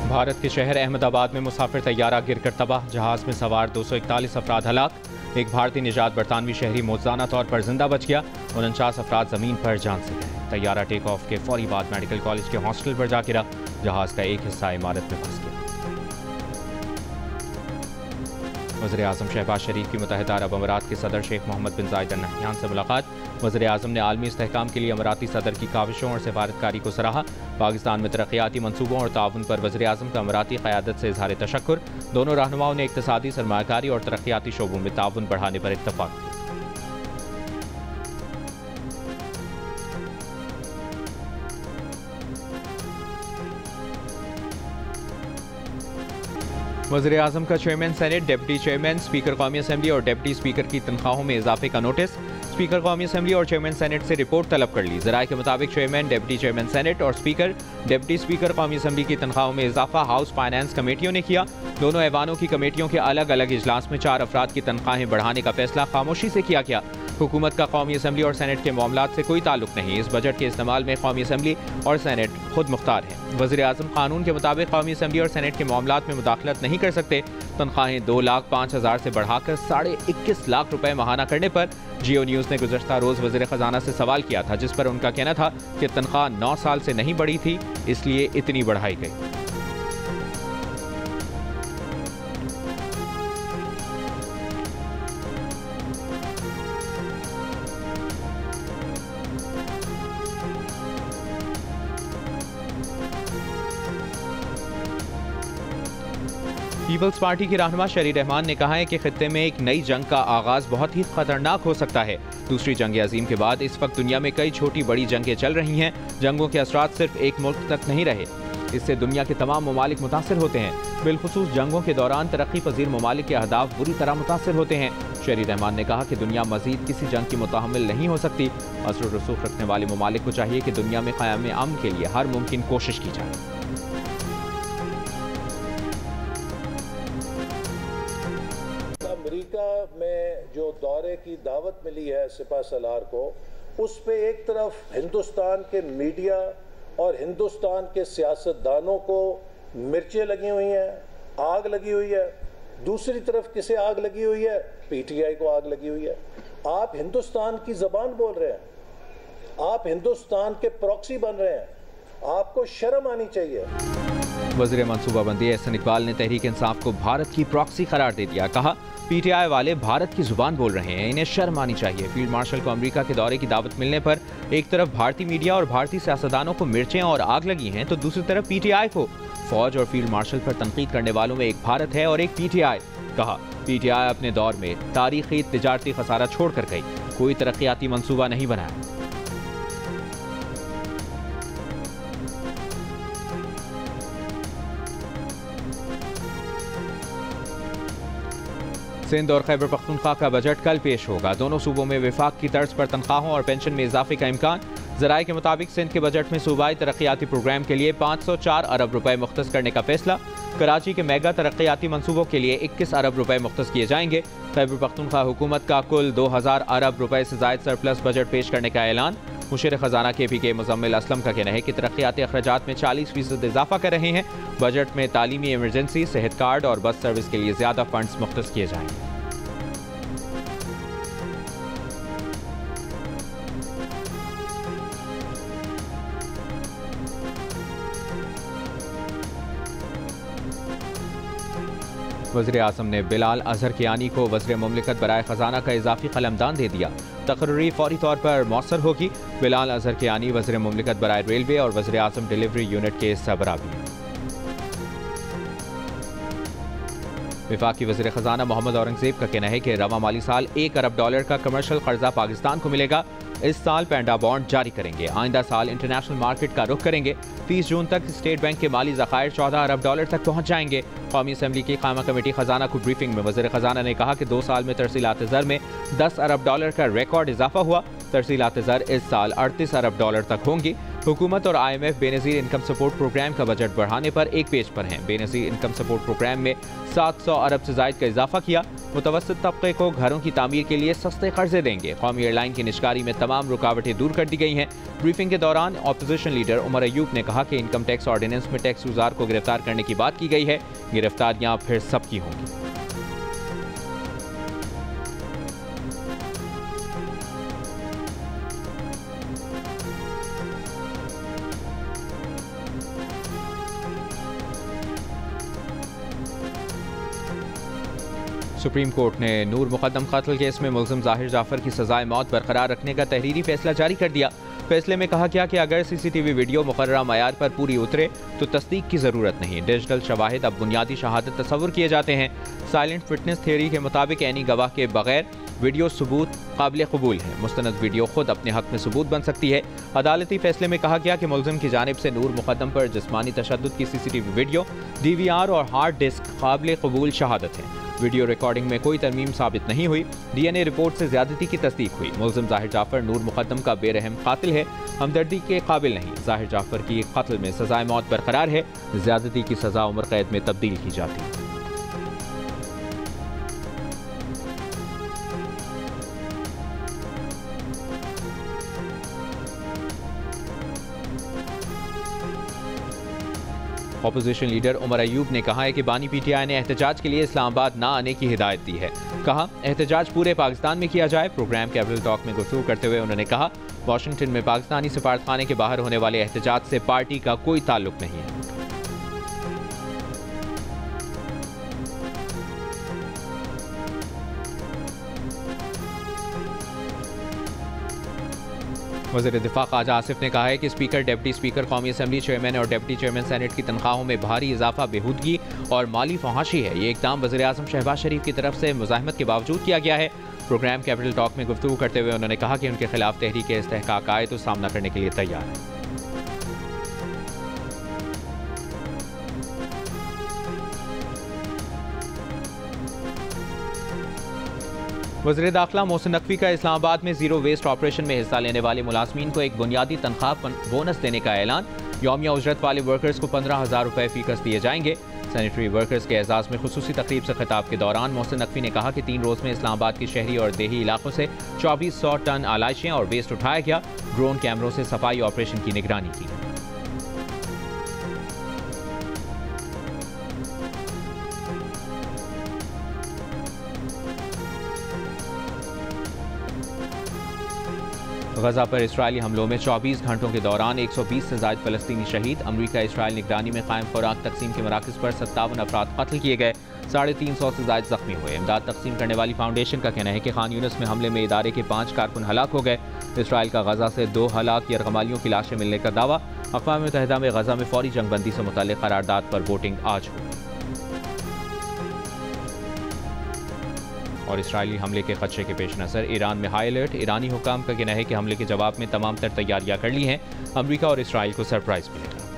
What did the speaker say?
भारत के शहर अहमदाबाद में मुसाफिर तैयारा गिरकर तबाह, जहाज में सवार 241 अफराद हलाक। एक भारतीय निजात बरतानवी शहरी मौजूदा तौर पर जिंदा बच गया। 49 अफराद जमीन पर जान से गए। तैयारा टेक ऑफ के फौरी बाद मेडिकल कॉलेज के हॉस्टल पर जा गिरा। जहाज का एक हिस्सा इमारत में फंस गया। वज़ीर आज़म शहबाज शरीफ की मुत्तहिदा अरब अमीरात के सदर शेख मोहम्मद बिन जायद अल नहयान से मुलाकात। वज़ीर आज़म ने आलमी इस्तेहकाम के लिए अमीराती सदर की काविशों और सिफारतकारी को सराहा। पाकिस्तान में तरक्याती मनसूबों और ताउन पर वज़ीर आज़म का अमीराती क़यादत से इज़हार तशक्कुर। दोनों रहनुमाओं ने इक़्तिसादी, सरमायाकारी और तरक्याती शोबों में ताउन बढ़ाने पर इत्तफ़ाक़ किया। वज़ीर आज़म का chairman senate, deputy chairman, speaker कौमी असम्बली और डिप्टी स्पीकर की तनख्वाहों में इजाफे का नोटिस। स्पीकर कौमी असम्बली और चेयरमैन सेनेट से रिपोर्ट तलब कर ली। ज़राए के मुताबिक चेयरमैन, डिप्टी चेयरमैन सेनेट और स्पीकर, डिप्टी स्पीकर कौमी असम्बली की तनख्वाहों में इजाफा हाउस फाइनेंस कमेटियों ने किया। दोनों ऐवानों की कमेटियों के अलग अलग इजलास में 4 अफराद की तनख्वाहें बढ़ाने का फैसला खामोशी से किया गया। हुकूमत का कौमी असम्बली और सेनेट के मामलात से कोई ताल्लुक नहीं। इस बजट के इस्तेमाल में कौमी असम्बली और सेनेट खुद मुख्तार हैं। वज़ीर आज़म कानून के मुताबिक कौमी असम्बली और सेनेट के मामलात में मुदाखलत नहीं कर सकते। तनख्वाहें 2,05,000 से बढ़ाकर 21.5 लाख रुपए माहाना करने पर जियो न्यूज़ ने गुज़श्ता रोज़ वज़ीर ख़जाना से सवाल किया था, जिस पर उनका कहना था कि तनख्वाह 9 साल से नहीं बढ़ी थी, इसलिए इतनी बढ़ाई गई। पीपल्स पार्टी के रहनुमा शरी रहमान ने कहा है कि खित्ते में एक नई जंग का आगाज बहुत ही खतरनाक हो सकता है। दूसरी जंग अजीम के बाद इस वक्त दुनिया में कई छोटी बड़ी जंगें चल रही हैं। जंगों के असरात सिर्फ एक मुल्क तक नहीं रहे, इससे दुनिया के तमाम ममालिक मुतासिर होते हैं। बिलखुसूस जंगों के दौरान तरक्की पजीर ममालिक के अहदाफ बुरी तरह मुतासिर होते हैं। शरी रहमान ने कहा कि दुनिया मजीद किसी जंग की मुतहम्मिल नहीं हो सकती। असर रसूख रखने वाले ममालिक को चाहिए कि दुनिया में क़याम अमन के लिए हर मुमकिन कोशिश की जाए। अमेरिका में जो दौरे की दावत मिली है सिपा सलार को, उस पे एक तरफ हिंदुस्तान के मीडिया और हिंदुस्तान के सियासतदानों को मिर्चें लगी हुई हैं, आग लगी हुई है। दूसरी तरफ किसे आग लगी हुई है? पीटीआई को आग लगी हुई है। आप हिंदुस्तान की जबान बोल रहे हैं, आप हिंदुस्तान के प्रॉक्सी बन रहे हैं, आपको शर्म आनी चाहिए। वज़ीर मनसूबाबंदी एहसन इकबाल ने तहरीक इंसाफ को भारत की प्रॉक्सी करार दे दिया। कहा, पीटीआई वाले भारत की जुबान बोल रहे हैं, इन्हें शर्म आनी चाहिए। फील्ड मार्शल को अमेरिका के दौरे की दावत मिलने पर एक तरफ भारतीय मीडिया और भारतीय सियासतदानों को मिर्चें और आग लगी हैं, तो दूसरी तरफ पीटीआई को। फौज और फील्ड मार्शल पर तनकीद करने वालों में एक भारत है और एक पीटीआई। कहा, पीटीआई अपने दौर में तारीखी तिजारती खसारा छोड़कर गई, कोई तरक्याती मंसूबा नहीं बनाया। सिंध और खैबर पख्तूनख्वा का बजट कल पेश होगा। दोनों सूबों में विफाक की तर्ज पर तनख्वाहों और पेंशन में इजाफे का इम्कान। ज़राए के मुताबिक सिंध के बजट में सूबाई तरक्याती प्रोग्राम के लिए 504 अरब रुपए मुख्तस करने का फैसला। कराची के मेगा तरक्याती मनसूबों के लिए 21 अरब रुपए मुख्तस किए जाएंगे। खैबर पख्तूनख्वा हुकूमत का कुल 2000 अरब रुपए से जायद सरप्लस बजट पेश करने का ऐलान। मुशीर खजाना KPK मुजम्मिल असलम का कहना है कि तरक्याती अखराजात में 40% इजाफा कर रहे हैं। बजट में तालीमी इमरजेंसी, सेहत कार्ड और बस सर्विस के लिए ज्यादा फंड्स मुख्तस किए जाएंगे। वज़ीर आज़म ने बिलाल अजहर कियानी को वज़ीर मुमलिकत बराए ख़जाना का इजाफी कलमदान दे दिया। तकर्री फौरी तौर पर मौसर होगी। बिलाल अजहर कियानी वज़ीर मुमलिकत बराए रेलवे और वज़ीर आज़म डिलीवरी यूनिट के सरबराह भी हैं। वफाकी वज़ीर ख़जाना मोहम्मद औरंगज़ेब का कहना है कि रवा माली साल $1 अरब का कमर्शियल कर्जा पाकिस्तान को मिलेगा। इस साल पैंडा बॉन्ड जारी करेंगे। आइंदा साल इंटरनेशनल मार्केट का रुख करेंगे। 30 जून तक स्टेट बैंक के माली ज़खायर $14 अरब तक पहुँच जाएंगे। कौमी असम्बली की कायमा कमेटी खजाना को ब्रीफिंग में वज़ीर ख़जाना ने कहा कि 2 साल में तरसीलात ज़र में $10 अरब का रिकॉर्ड इजाफा हुआ। तरसीलात ज़र इस साल $38 अरब तक होंगी। हुकूमत और IMF Benazir income support programme का बजट बढ़ाने पर एक पेज पर हैं। बेनज़ीर इनकम सपोर्ट प्रोग्राम में 700 अरब से ज़ायद का इजाफा किया। मुतवस्सित तबके को घरों की तामीर के लिए सस्ते कर्जे देंगे। कौमी एयरलाइन की निशकारी में तमाम रुकावटें दूर कर दी गई हैं। ब्रीफिंग के दौरान अपोजिशन लीडर उमर अयूब ने कहा कि इनकम टैक्स ऑर्डिनेंस में टैक्स गुजार को गिरफ्तार करने की बात की गई है। गिरफ्तारियां फिर सबकी होंगी। सुप्रीम कोर्ट ने नूर मुकद्दम कत्ल केस में मुल्ज़िम ज़ाहिर जाफर की सजाए मौत बरकरार रखने का तहरीरी फैसला जारी कर दिया। फैसले में कहा गया कि अगर CCTV वीडियो मुकर्ररा मयार पर पूरी उतरे तो तस्दीक की ज़रूरत नहीं। डिजिटल शवाहिद अब बुनियादी शहादत तस्वुर किए जाते हैं। साइलेंट विटनेस थ्योरी के मुताबिक ऐनी गवाह के बगैर वीडियो सबूत काबिल कबूल है। मुस्तनद वीडियो खुद अपने हक में सबूत बन सकती है। अदालती फैसले में कहा गया कि मुल्ज़िम की जानिब से नूर मुकद्दम पर जिस्मानी तशद्दुद की CCTV वीडियो, DVR और हार्ड डिस्क काबिल कबूल शहादत है। वीडियो रिकॉर्डिंग में कोई तरमीम साबित नहीं हुई। DNA रिपोर्ट से ज्यादती की तस्दीक हुई। मुल्ज़िम ज़ाहिर जाफर नूर मुकद्दम का बेरहम कातिल है, हमदर्दी के काबिल नहीं। ज़ाहिर जाफर की कत्ल में सजाए मौत बरकरार है। ज्यादती की सजा उम्र कैद में तब्दील की जाती है। अपोजिशन लीडर उमर अयूब ने कहा है कि बानी PTI ने एहतजाज के लिए इस्लामाबाद ना आने की हिदायत दी है। कहा एहतजाज पूरे पाकिस्तान में किया जाए। प्रोग्राम कैपिटल टॉक में गुफ्तगू करते हुए उन्होंने कहा वाशिंगटन में पाकिस्तानी सफारतखाने के बाहर होने वाले एहतजाज से पार्टी का कोई ताल्लुक नहीं है। वज़ीर दिफा ख्वाजा आसिफ ने कहा है कि स्पीकर, डिप्टी स्पीकर, कौमी असम्बली चेयरमैन और डिप्टी चेयरमैन सेनेट की तनख्वाहों में भारी इजाफा बेहूदगी और माली फहाशी है। ये इक़दाम वज़ीर आज़म शहबाज शरीफ की तरफ से मुज़ाहमत के बावजूद किया गया है। प्रोग्राम कैपिटल टॉक में गुफ्तगू करते हुए उन्होंने कहा कि उनके खिलाफ तहरीक इस्तेहकाक आए तो सामना करने के लिए तैयार है। वज़ीर दाखिला मोहसिन नकवी का इस्लामाबाद में जीरो वेस्ट ऑपरेशन में हिस्सा लेने वाले मुलाजमीन को एक बुनियादी तनख्वाह बोनस देने का ऐलान। यौमिया उजरत वाले वर्कर्स को 15,000 रुपये फीकस दिए जाएंगे। सैनिटरी वर्कर्स के एजाज में खुसूसी तकरीब से खिताब के दौरान मोहसिन नकवी ने कहा कि 3 रोज़ में इस्लामाबाद के शहरी और देही इलाकों से 2400 टन आलाइशें और वेस्ट उठाया गया। ड्रोन कैमरों से सफाई ऑपरेशन की निगरानी की। गजा पर इसराइली हमलों में 24 घंटों के दौरान 120 से ज़ायद फ़लस्तीनी शहीद। अमरीका इसराइल निगरानी में कायम खुराक तकसीम के मराकज़ पर 57 अफराद कत्ल किए गए। 350 से ज़ायद जख्मी हुए। इमदाद तकसीम करने वाली फाउंडेशन का कहना है कि खान यूनिस में हमले में इदारे के 5 कारकुन हलाक हो गए। इसराइल का गजा से 2 हलाक यरगमालियों की लाशें मिलने का दावा। अक़वाम मुत्तहिदा में गजा में फौरी जंगबंदी से मुतल्लिक़ करारदाद पर वोटिंग आज होगी। और इसराइली हमले के खदशे के पेश नज़र ईरान में हाई अलर्ट। ईरानी हुकाम का कहना है कि हमले के जवाब में तमाम तर तैयारियां कर ली हैं। अमरीका और इसराइल को सरप्राइज मिलेगा।